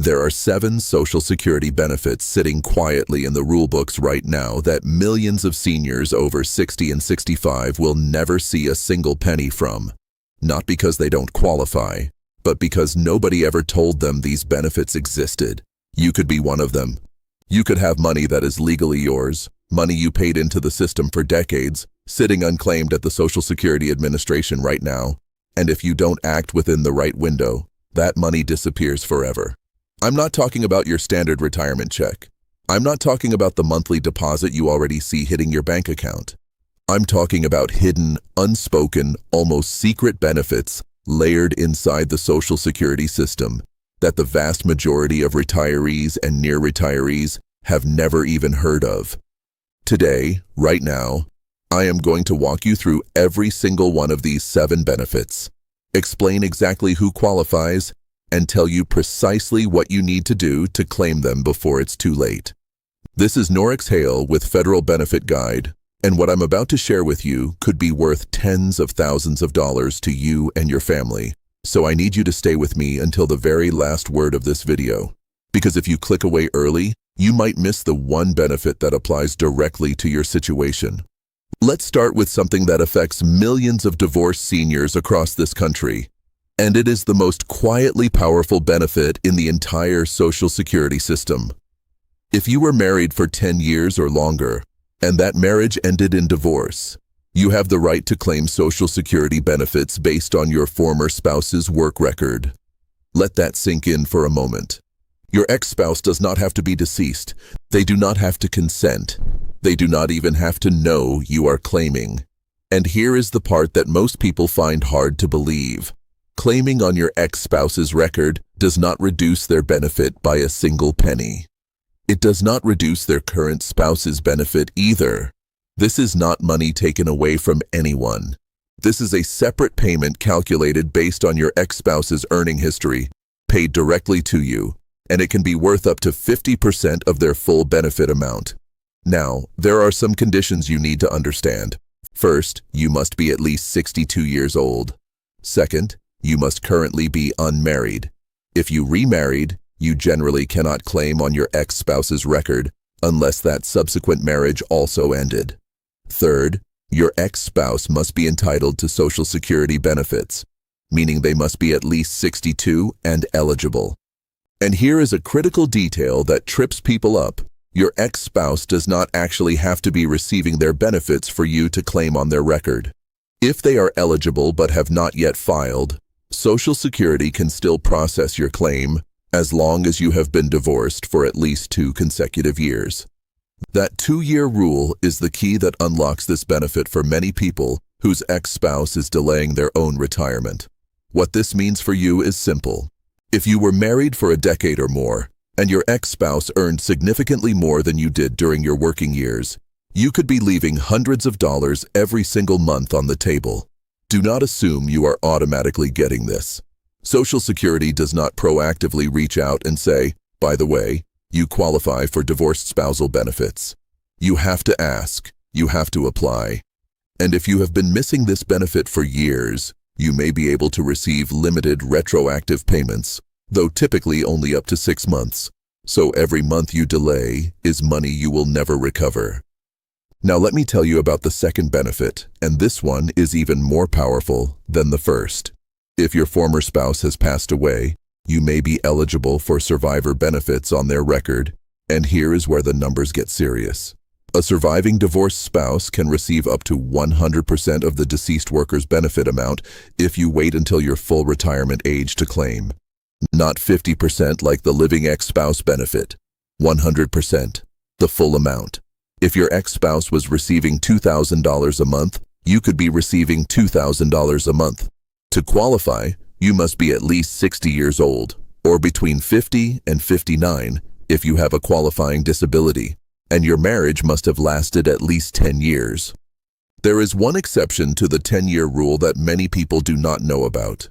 There are 7 Social Security benefits sitting quietly in the rulebooks right now that millions of seniors over 60 and 65 will never see a single penny from. Not because they don't qualify, but because nobody ever told them these benefits existed. You could be one of them. You could have money that is legally yours, money you paid into the system for decades, sitting unclaimed at the Social Security Administration right now. And if you don't act within the right window, that money disappears forever. I'm not talking about your standard retirement check. I'm not talking about the monthly deposit you already see hitting your bank account. I'm talking about hidden, unspoken, almost secret benefits layered inside the Social Security system that the vast majority of retirees and near retirees have never even heard of. Today, right now, I am going to walk you through every single one of these 7 benefits, explain exactly who qualifies, and tell you precisely what you need to do to claim them before it's too late. This is Norix Hale with Federal Benefit Guide, and what I'm about to share with you could be worth tens of thousands of dollars to you and your family. So I need you to stay with me until the very last word of this video, because if you click away early, you might miss the one benefit that applies directly to your situation. Let's start with something that affects millions of divorced seniors across this country. And it is the most quietly powerful benefit in the entire Social Security system. If you were married for 10 years or longer, and that marriage ended in divorce, you have the right to claim Social Security benefits based on your former spouse's work record. Let that sink in for a moment. Your ex-spouse does not have to be deceased. They do not have to consent. They do not even have to know you are claiming. And here is the part that most people find hard to believe. Claiming on your ex-spouse's record does not reduce their benefit by a single penny. It does not reduce their current spouse's benefit either. This is not money taken away from anyone. This is a separate payment calculated based on your ex-spouse's earning history, paid directly to you, and it can be worth up to 50% of their full benefit amount. Now, there are some conditions you need to understand. First, you must be at least 62 years old. Second, you must currently be unmarried. If you remarried, you generally cannot claim on your ex-spouse's record unless that subsequent marriage also ended. Third, your ex-spouse must be entitled to Social Security benefits, meaning they must be at least 62 and eligible. And here is a critical detail that trips people up. Your ex-spouse does not actually have to be receiving their benefits for you to claim on their record. If they are eligible but have not yet filed, Social Security can still process your claim as long as you have been divorced for at least 2 consecutive years. That 2-year rule is the key that unlocks this benefit for many people whose ex-spouse is delaying their own retirement. What this means for you is simple. If you were married for a decade or more, and your ex-spouse earned significantly more than you did during your working years, you could be leaving hundreds of dollars every single month on the table. Do not assume you are automatically getting this. Social Security does not proactively reach out and say, by the way, you qualify for divorced spousal benefits. You have to ask, you have to apply. And if you have been missing this benefit for years, you may be able to receive limited retroactive payments, though typically only up to 6 months. So every month you delay is money you will never recover. Now let me tell you about the second benefit, and this one is even more powerful than the first. If your former spouse has passed away, you may be eligible for survivor benefits on their record, and here is where the numbers get serious. A surviving divorced spouse can receive up to 100% of the deceased worker's benefit amount if you wait until your full retirement age to claim. Not 50% like the living ex-spouse benefit. 100%, the full amount. If your ex-spouse was receiving $2,000 a month, you could be receiving $2,000 a month. To qualify, you must be at least 60 years old, or between 50 and 59 if you have a qualifying disability, and your marriage must have lasted at least 10 years. There is one exception to the 10-year rule that many people do not know about.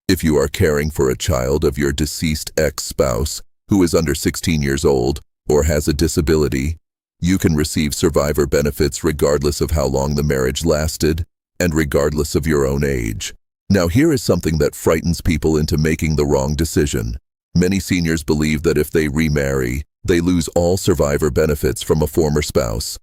If you are caring for a child of your deceased ex-spouse who is under 16 years old or has a disability, you can receive survivor benefits regardless of how long the marriage lasted and regardless of your own age. Now here is something that frightens people into making the wrong decision. Many seniors believe that if they remarry, they lose all survivor benefits from a former spouse.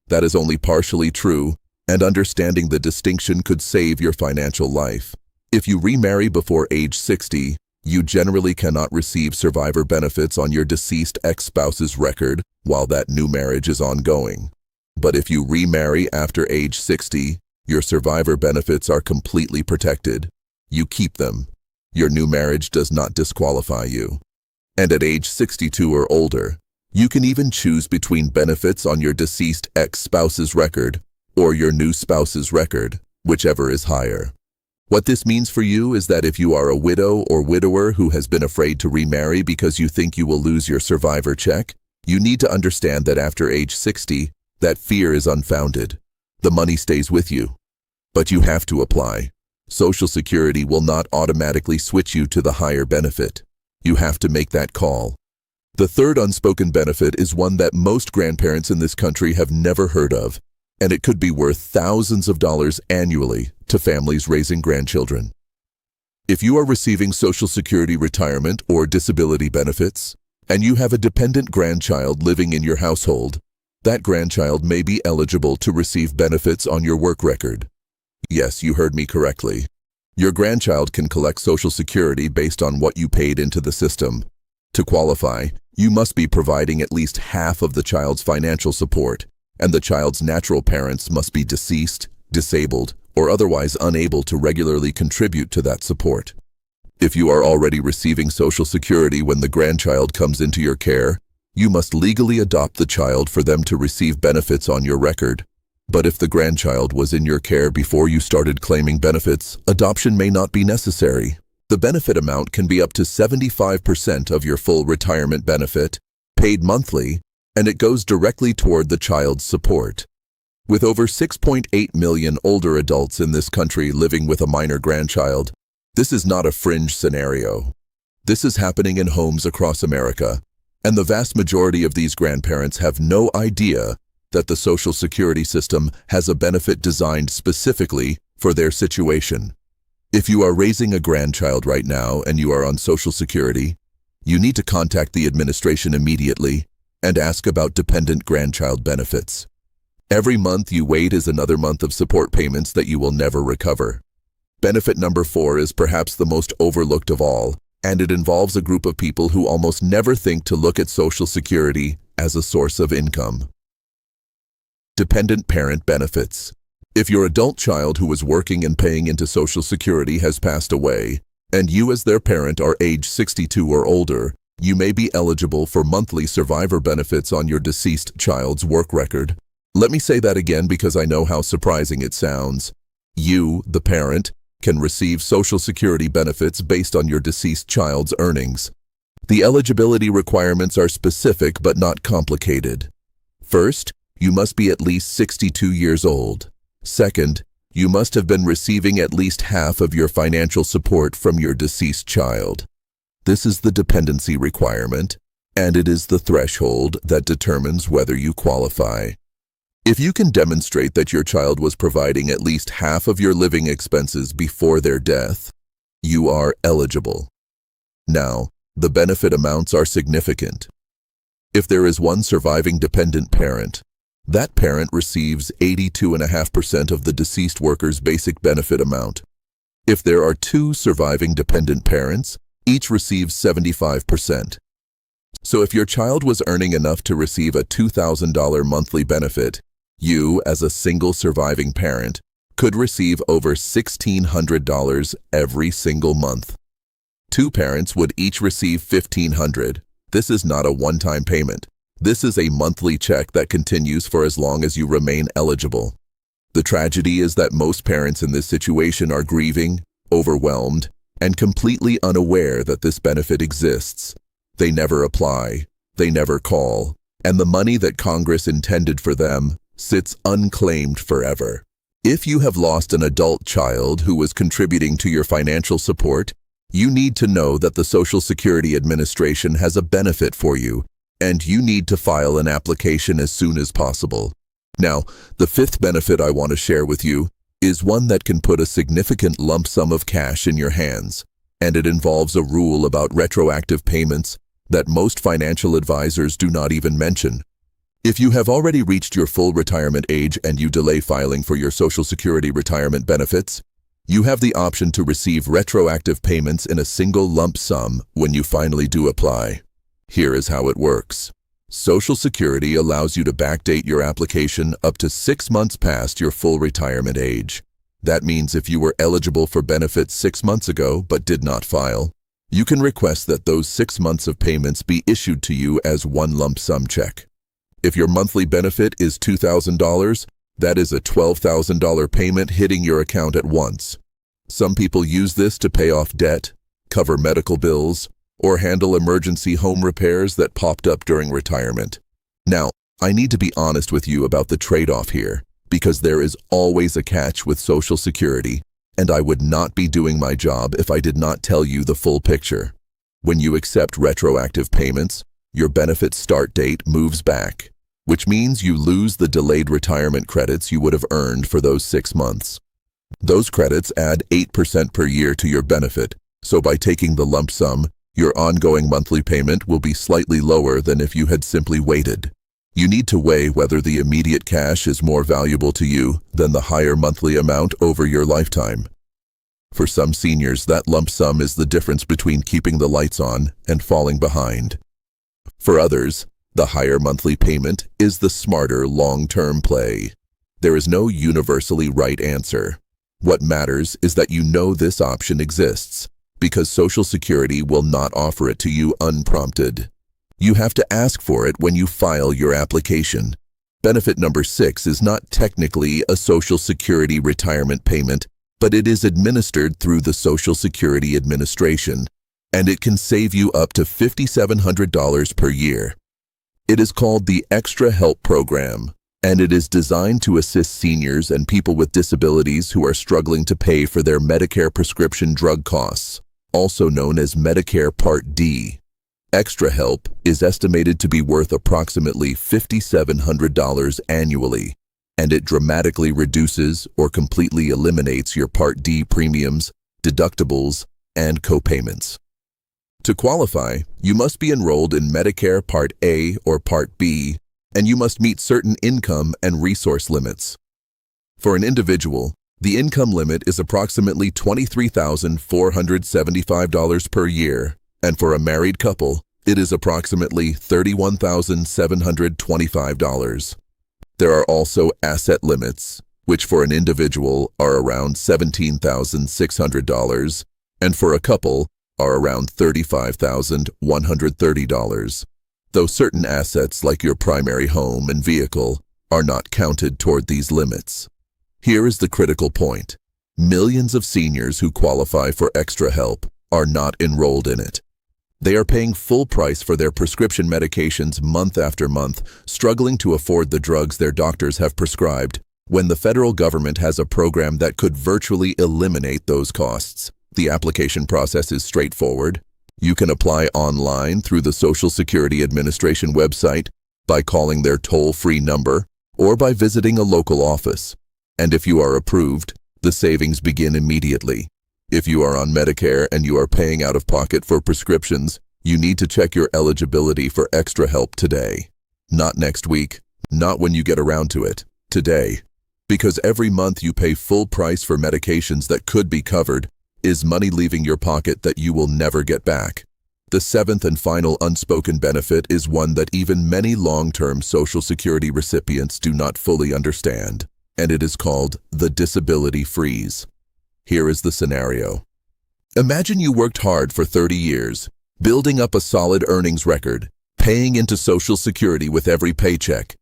That is only partially true, and understanding the distinction could save your financial life. If you remarry before age 60, you generally cannot receive survivor benefits on your deceased ex-spouse's record while that new marriage is ongoing. But if you remarry after age 60, your survivor benefits are completely protected. You keep them. Your new marriage does not disqualify you. And at age 62 or older, you can even choose between benefits on your deceased ex-spouse's record or your new spouse's record, whichever is higher. What this means for you is that if you are a widow or widower who has been afraid to remarry because you think you will lose your survivor check, you need to understand that after age 60, that fear is unfounded. The money stays with you. But you have to apply. Social Security will not automatically switch you to the higher benefit. You have to make that call. The third unspoken benefit is one that most grandparents in this country have never heard of, and it could be worth thousands of dollars annually to families raising grandchildren. If you are receiving Social Security retirement or disability benefits, and you have a dependent grandchild living in your household, that grandchild may be eligible to receive benefits on your work record. Yes, you heard me correctly. Your grandchild can collect Social Security based on what you paid into the system. To qualify, you must be providing at least half of the child's financial support, and the child's natural parents must be deceased, disabled, or otherwise unable to regularly contribute to that support. If you are already receiving Social Security when the grandchild comes into your care, you must legally adopt the child for them to receive benefits on your record. But if the grandchild was in your care before you started claiming benefits, adoption may not be necessary. The benefit amount can be up to 75% of your full retirement benefit, paid monthly, and it goes directly toward the child's support. With over 6.8 million older adults in this country living with a minor grandchild, this is not a fringe scenario. This is happening in homes across America, and the vast majority of these grandparents have no idea that the Social Security system has a benefit designed specifically for their situation. If you are raising a grandchild right now and you are on Social Security, you need to contact the administration immediately and ask about dependent grandchild benefits. Every month you wait is another month of support payments that you will never recover. Benefit number 4 is perhaps the most overlooked of all, and it involves a group of people who almost never think to look at Social Security as a source of income. Dependent parent benefits. If your adult child who was working and paying into Social Security has passed away, and you as their parent are age 62 or older, you may be eligible for monthly survivor benefits on your deceased child's work record. Let me say that again because I know how surprising it sounds. You, the parent, can receive Social Security benefits based on your deceased child's earnings. The eligibility requirements are specific but not complicated. First, you must be at least 62 years old. Second, you must have been receiving at least half of your financial support from your deceased child. This is the dependency requirement, and it is the threshold that determines whether you qualify. If you can demonstrate that your child was providing at least half of your living expenses before their death, you are eligible. Now, the benefit amounts are significant. If there is one surviving dependent parent, that parent receives 82.5% of the deceased worker's basic benefit amount. If there are 2 surviving dependent parents, each receives 75%. So if your child was earning enough to receive a $2,000 monthly benefit, you, as a single surviving parent, could receive over $1,600 every single month. 2 parents would each receive $1,500. This is not a one-time payment. This is a monthly check that continues for as long as you remain eligible. The tragedy is that most parents in this situation are grieving, overwhelmed, and completely unaware that this benefit exists. They never apply, they never call, and the money that Congress intended for them sits unclaimed forever. If you have lost an adult child who was contributing to your financial support, you need to know that the Social Security Administration has a benefit for you, and you need to file an application as soon as possible. Now, the 5th benefit I want to share with you is one that can put a significant lump sum of cash in your hands, and it involves a rule about retroactive payments that most financial advisors do not even mention. If you have already reached your full retirement age and you delay filing for your Social Security retirement benefits, you have the option to receive retroactive payments in a single lump sum when you finally do apply. Here is how it works. Social Security allows you to backdate your application up to 6 months past your full retirement age. That means if you were eligible for benefits 6 months ago but did not file, you can request that those 6 months of payments be issued to you as one lump sum check. If your monthly benefit is $2,000, that is a $12,000 payment hitting your account at once. Some people use this to pay off debt, cover medical bills, or handle emergency home repairs that popped up during retirement. Now, I need to be honest with you about the trade-off here, because there is always a catch with Social Security, and I would not be doing my job if I did not tell you the full picture. When you accept retroactive payments, your benefit start date moves back, which means you lose the delayed retirement credits you would have earned for those 6 months. Those credits add 8% per year to your benefit, so by taking the lump sum, your ongoing monthly payment will be slightly lower than if you had simply waited. You need to weigh whether the immediate cash is more valuable to you than the higher monthly amount over your lifetime. For some seniors, that lump sum is the difference between keeping the lights on and falling behind. For others, the higher monthly payment is the smarter long-term play. There is no universally right answer. What matters is that you know this option exists, because Social Security will not offer it to you unprompted. You have to ask for it when you file your application. Benefit number 6 is not technically a Social Security retirement payment, but it is administered through the Social Security Administration, and it can save you up to $5,700 per year. It is called the Extra Help Program, and it is designed to assist seniors and people with disabilities who are struggling to pay for their Medicare prescription drug costs, also known as Medicare Part D. Extra Help is estimated to be worth approximately $5,700 annually, and it dramatically reduces or completely eliminates your Part D premiums, deductibles, and copayments. To qualify, you must be enrolled in Medicare Part A or Part B, and you must meet certain income and resource limits. For an individual, the income limit is approximately $23,475 per year, and for a married couple, it is approximately $31,725. There are also asset limits, which for an individual are around $17,600, and for a couple are around $35,130, though certain assets like your primary home and vehicle are not counted toward these limits. Here is the critical point. Millions of seniors who qualify for Extra Help are not enrolled in it. They are paying full price for their prescription medications month after month, struggling to afford the drugs their doctors have prescribed, when the federal government has a program that could virtually eliminate those costs. The application process is straightforward. You can apply online through the Social Security Administration website, by calling their toll-free number, or by visiting a local office. And if you are approved, the savings begin immediately. If you are on Medicare and you are paying out of pocket for prescriptions, you need to check your eligibility for Extra Help today. Not next week, not when you get around to it, today. Because every month you pay full price for medications that could be covered is money leaving your pocket that you will never get back. The 7th and final unspoken benefit is one that even many long-term Social Security recipients do not fully understand, and it is called the disability freeze. Here is the scenario. Imagine you worked hard for 30 years, building up a solid earnings record, paying into Social Security with every paycheck.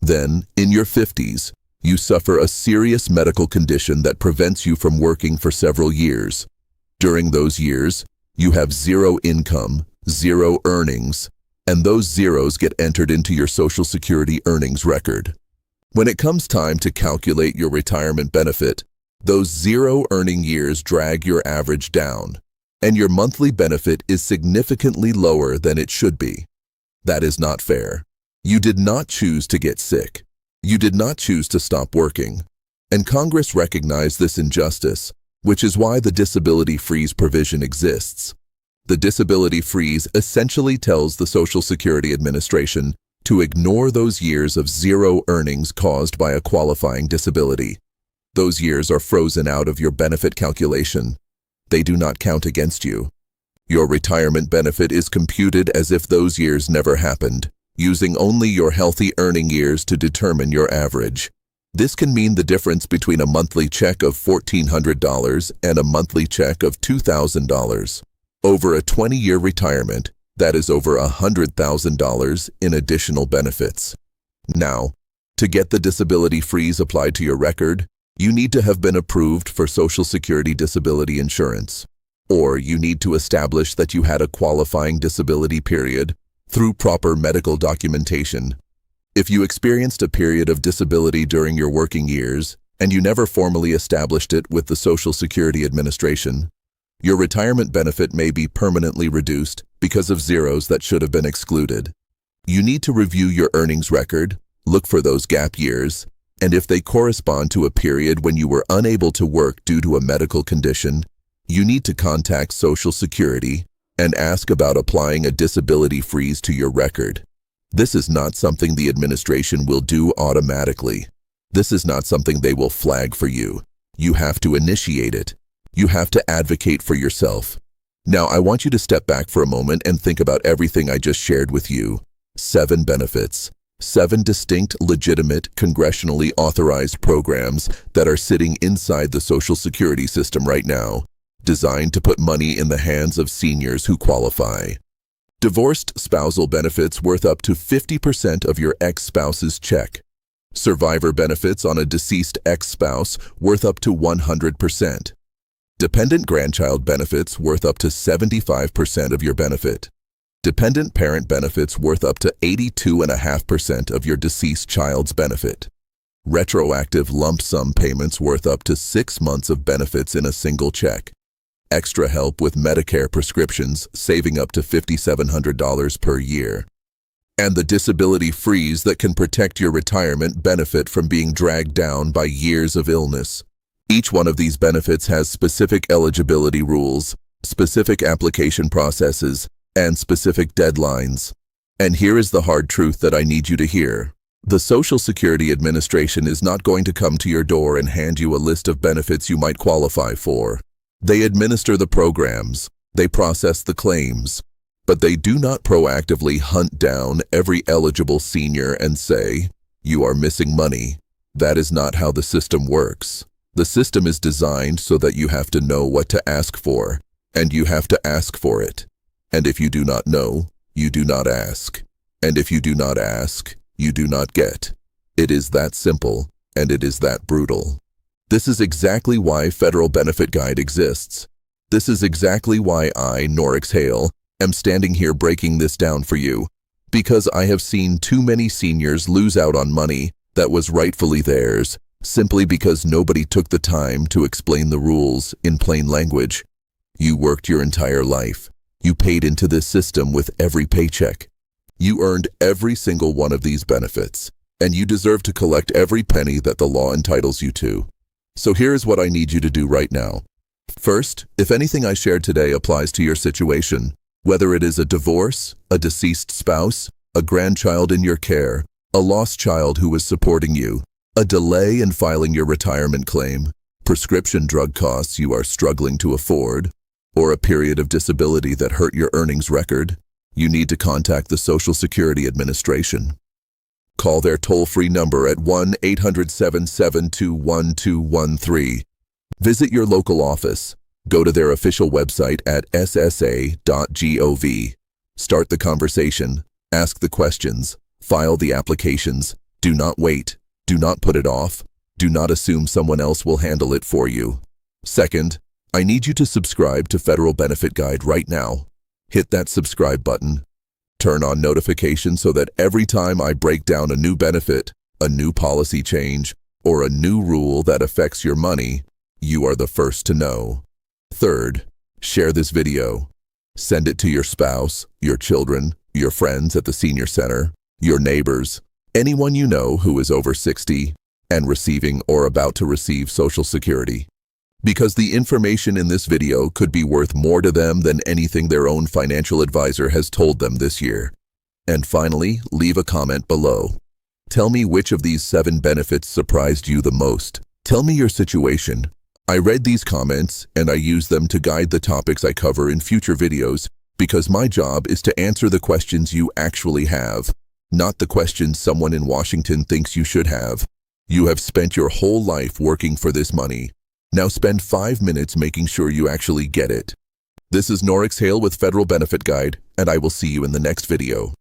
Then, in your 50s, you suffer a serious medical condition that prevents you from working for several years. During those years, you have zero income, zero earnings, and those zeros get entered into your Social Security earnings record. When it comes time to calculate your retirement benefit, those zero earning years drag your average down, and your monthly benefit is significantly lower than it should be. That is not fair. You did not choose to get sick. You did not choose to stop working. And Congress recognized this injustice, which is why the disability freeze provision exists. The disability freeze essentially tells the Social Security Administration to ignore those years of zero earnings caused by a qualifying disability. Those years are frozen out of your benefit calculation. They do not count against you. Your retirement benefit is computed as if those years never happened, using only your healthy earning years to determine your average. This can mean the difference between a monthly check of $1,400 and a monthly check of $2,000. Over a 20-year retirement, that is over $100,000 in additional benefits. Now, to get the disability freeze applied to your record, you need to have been approved for Social Security disability insurance, or you need to establish that you had a qualifying disability period through proper medical documentation. If you experienced a period of disability during your working years and you never formally established it with the Social Security Administration, your retirement benefit may be permanently reduced because of zeros that should have been excluded. You need to review your earnings record, look for those gap years, and if they correspond to a period when you were unable to work due to a medical condition, you need to contact Social Security and ask about applying a disability freeze to your record. This is not something the administration will do automatically. This is not something they will flag for you. You have to initiate it. You have to advocate for yourself. Now, I want you to step back for a moment and think about everything I just shared with you. 7 benefits. 7 distinct, legitimate, congressionally authorized programs that are sitting inside the Social Security system right now, designed to put money in the hands of seniors who qualify. Divorced spousal benefits worth up to 50% of your ex-spouse's check. Survivor benefits on a deceased ex-spouse worth up to 100%. Dependent grandchild benefits worth up to 75% of your benefit. Dependent parent benefits worth up to 82.5% of your deceased child's benefit. Retroactive lump sum payments worth up to 6 months of benefits in a single check. Extra help with Medicare prescriptions, saving up to $5,700 per year. And the disability freeze that can protect your retirement benefit from being dragged down by years of illness. Each one of these benefits has specific eligibility rules, specific application processes, and specific deadlines. And here is the hard truth that I need you to hear. The Social Security Administration is not going to come to your door and hand you a list of benefits you might qualify for. They administer the programs, they process the claims, but they do not proactively hunt down every eligible senior and say, "You are missing money." That is not how the system works. The system is designed so that you have to know what to ask for, and you have to ask for it. And if you do not know, you do not ask. And if you do not ask, you do not get. It is that simple, and it is that brutal. This is exactly why Federal Benefit Guide exists. This is exactly why I, Norix Hale, am standing here breaking this down for you, because I have seen too many seniors lose out on money that was rightfully theirs, simply because nobody took the time to explain the rules in plain language. You worked your entire life. You paid into this system with every paycheck. You earned every single one of these benefits, and you deserve to collect every penny that the law entitles you to. So here's what I need you to do right now. First, if anything I shared today applies to your situation, whether it is a divorce, a deceased spouse, a grandchild in your care, a lost child who is supporting you, a delay in filing your retirement claim, prescription drug costs you are struggling to afford, or a period of disability that hurt your earnings record, you need to contact the Social Security Administration. Call their toll-free number at 1-800-772-1213. Visit your local office. Go to their official website at ssa.gov. Start the conversation. Ask the questions. File the applications. Do not wait. Do not put it off. Do not assume someone else will handle it for you. Second, I need you to subscribe to Federal Benefit Guide right now. Hit that subscribe button. Turn on notifications so that every time I break down a new benefit, a new policy change, or a new rule that affects your money, you are the first to know. Third, share this video. Send it to your spouse, your children, your friends at the senior center, your neighbors, anyone you know who is over 60 and receiving or about to receive Social Security. Because the information in this video could be worth more to them than anything their own financial advisor has told them this year. And finally, leave a comment below. Tell me which of these 7 benefits surprised you the most. Tell me your situation. I read these comments and I use them to guide the topics I cover in future videos because my job is to answer the questions you actually have, not the questions someone in Washington thinks you should have. You have spent your whole life working for this money. Now spend 5 minutes making sure you actually get it. This is Norix Hale with Federal Benefit Guide, and I will see you in the next video.